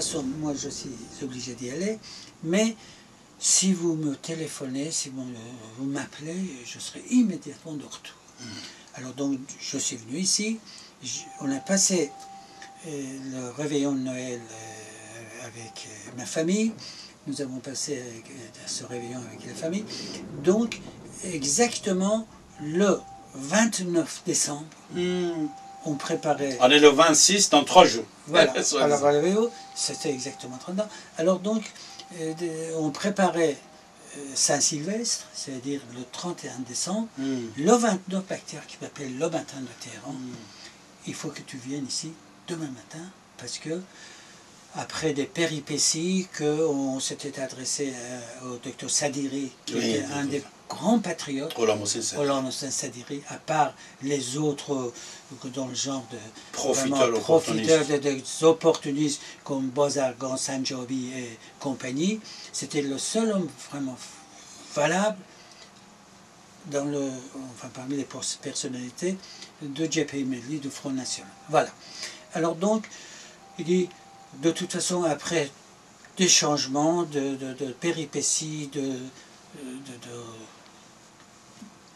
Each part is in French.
façon, moi je suis obligé d'y aller, mais si vous me téléphonez, si vous m'appelez, je serai immédiatement de retour. Alors donc, je suis venu ici, on a passé le réveillon de Noël avec ma famille, nous avons passé ce réveillon avec la famille, donc exactement le 29 décembre, on préparait... On est le 26 dans 3 jours. Voilà, alors c'était exactement 30 ans. Alors donc, on préparait Saint-Sylvestre, c'est-à-dire le 31 décembre, le 29 bactère qui m'appelle le matin de Téhéran. Il faut que tu viennes ici demain matin, parce que après des péripéties, qu'on s'était adressé au docteur Sadiri, qui était un des grands patriotes, Ghulam Hossein Sadiri, à part les autres dans le genre de profiteurs, des opportunistes comme Bozargan, Sanjobi et compagnie. C'était le seul homme vraiment valable dans parmi les personnalités de Jebhe Melli, du Front National. Voilà. Alors donc, il dit, de toute façon, après des changements, de péripéties,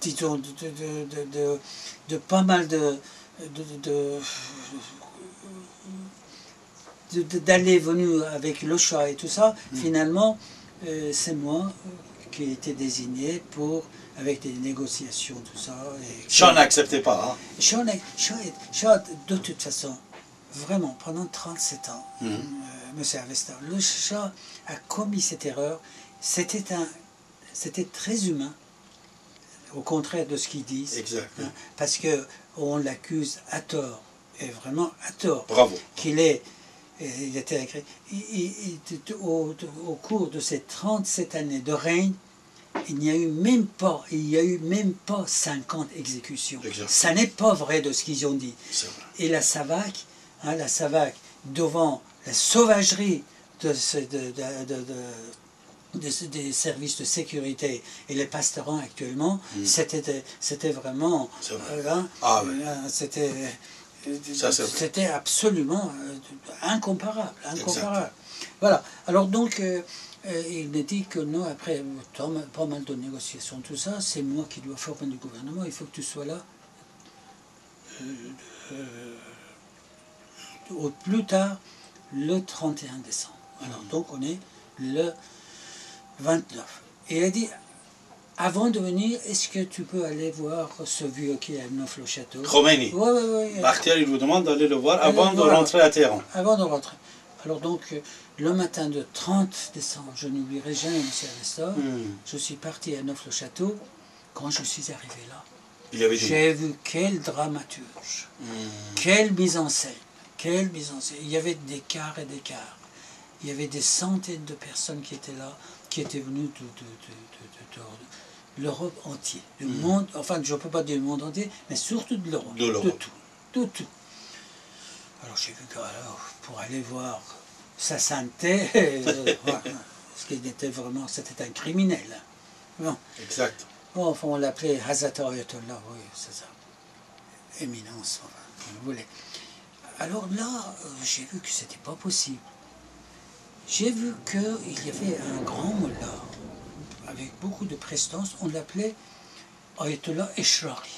disons, de pas mal d'allées-venues avec le Shah et tout ça, finalement, c'est moi qui ai été désigné pour, avec des négociations, tout ça. Shah n'acceptait pas, hein? Shah, de toute façon, vraiment, pendant 37 ans, Monsieur Avesta, le Shah a commis cette erreur. C'était très humain, au contraire de ce qu'ils disent. Exactement. Parce qu'on l'accuse à tort, et vraiment à tort. Bravo. Il était au cours de ces 37 années de règne, il n'y a eu même pas 50 exécutions. Exactement. Ça n'est pas vrai de ce qu'ils ont dit. Et la SAVAK, devant la sauvagerie des services de sécurité et les pastorants actuellement, c'était vraiment... c'était absolument incomparable. Voilà. Alors donc, il me dit que non, après pas mal de négociations, tout ça, c'est moi qui dois former du gouvernement, il faut que tu sois là au plus tard le 31 décembre. Alors donc on est le 29. Et il a dit, avant de venir, est-ce que tu peux aller voir ce vieux qui est à Neuf-le-Château? Khomeini. Oui. Bakhtiar, il vous demande d'aller le voir avant de rentrer à Téhéran. Avant de rentrer. Alors donc, le matin de 30 décembre, je n'oublierai jamais M. Avesta, je suis parti à Neuf-le-Château. Quand je suis arrivé là, j'ai vu quelle dramaturge, quelle mise en scène, Il y avait des quarts et des quarts. Il y avait des centaines de personnes qui étaient là, qui étaient venues de l'Europe entière, du monde, enfin je ne peux pas dire le monde entier, mais surtout de l'Europe, de tout. Alors j'ai vu que pour aller voir sa sainteté, ce qui était vraiment, c'était un criminel. Bon. Exact. Bon, enfin on l'appelait Hazrat Ayatollah, oui, c'est ça. Éminence, enfin, comme vous voulez. Alors là, j'ai vu que c'était pas possible. J'ai vu qu'il y avait un grand mullah, avec beaucoup de prestance, on l'appelait Ayatollah Eshrari.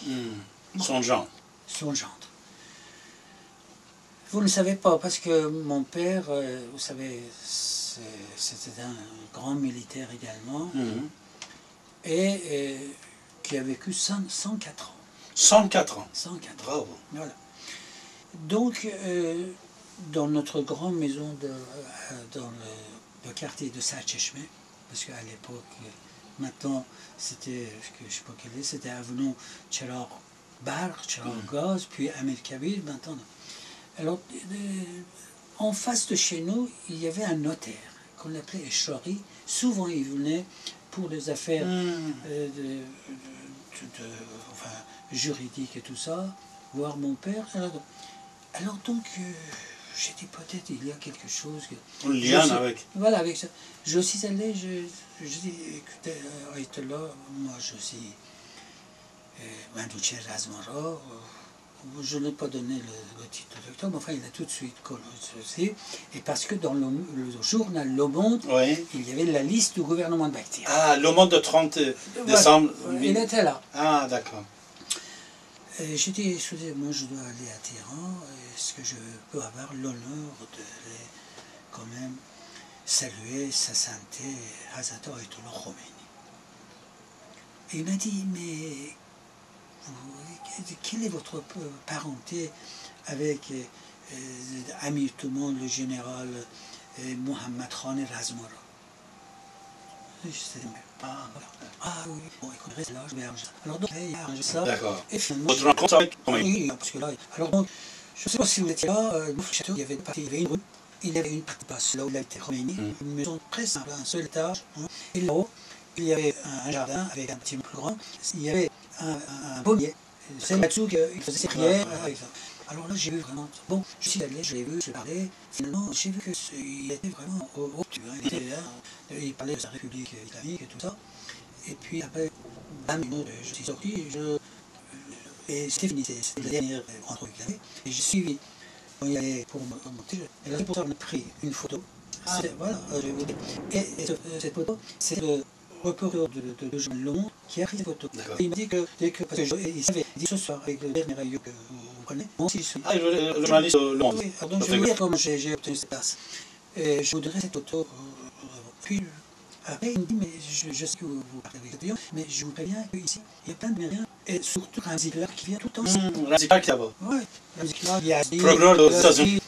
Son gendre. Son gendre. Vous ne savez pas, parce que mon père, vous savez, c'était un grand militaire également, et qui a vécu 104 ans. 104 ans. 104 ans. Bravo. Voilà. Donc, dans notre grande maison dans le quartier de Saint-Cheshme, parce qu'à l'époque, maintenant, c'était, je ne sais pas quel est, c'était avenue Chirag Bar, Chirag Gaz, puis Amir Kabir, maintenant. Alors, en face de chez nous, il y avait un notaire qu'on appelait Eshrari. Souvent, il venait pour des affaires juridiques et tout ça, voir mon père. Alors donc, j'ai dit peut-être il y a quelque chose. Un lien avec. Voilà, avec ça. Je suis allé, je dis, écoutez, Ayatollah, moi je suis Mandoucher Razmara, je n'ai pas donné le titre de docteur, mais enfin, il a tout de suite colonisé. Et parce que dans le journal Le Monde, Oui. il y avait la liste du gouvernement de Bakhtiar. Ah, Le Monde de 30 décembre. Voilà, il était là. Ah, d'accord. J'ai dit, excusez-moi, je dois aller à Téhéran. Est-ce que je peux avoir l'honneur de les, quand même, saluer sa sainteté, Hazrat Ayatollah Khomeini. Et il m'a dit, mais quelle est votre parenté avec ami tout le monde, le général Mohammad Khan Razmara? Je sais même pas. Ah oui, bon, écoute, reste là, je vais arranger ça. Alors donc, il a arrangé ça. D'accord. Et finalement, Votre rencontre avec Khomeini. oui, parce que là, alors donc, je ne sais pas si vous étiez là, au château, il y avait une rue, il y avait une partie basse, là où il a été Khomeini, une maison très simple, un seul étage, hein, et là-haut, il y avait un jardin avec un petit peu plus grand, il y avait un pommier, c'est là-dessous qu'il faisait ses prières avec ça. Alors là, j'ai vu vraiment, bon, je suis allé, je l'ai vu, je l'ai parlé, finalement, j'ai vu qu'il était vraiment obtus, hein, il était là, il parlait de sa République islamique et tout ça, et puis après, bam, je suis sorti, et c'était fini, c'était la dernière entrevue qu'il avait, et j'ai suivi, quand il allait pour monter, et là, pour ça, on a pris une photo, voilà, et cette photo, c'est le reporter de Jean Le Monde qui a pris cette photo. Il m'a dit que, parce que il savait, dit ce soir, avec le dernier radio que vous connaissez, moi aussi je suis. Ah, le journaliste Le Monde. Oui, donc je vais vous dire comment j'ai obtenu cette place. Et je voudrais cette photo, puis après il me dit, mais je sais que vous partez avec l'avion, mais je vous préviens qu'ici, il y a plein de Mériens, et surtout un Ziklar qui vient tout le temps. Un Ziklar qui est là-bas. Oui, un Ziklar, il y a Procureur des États-Unis.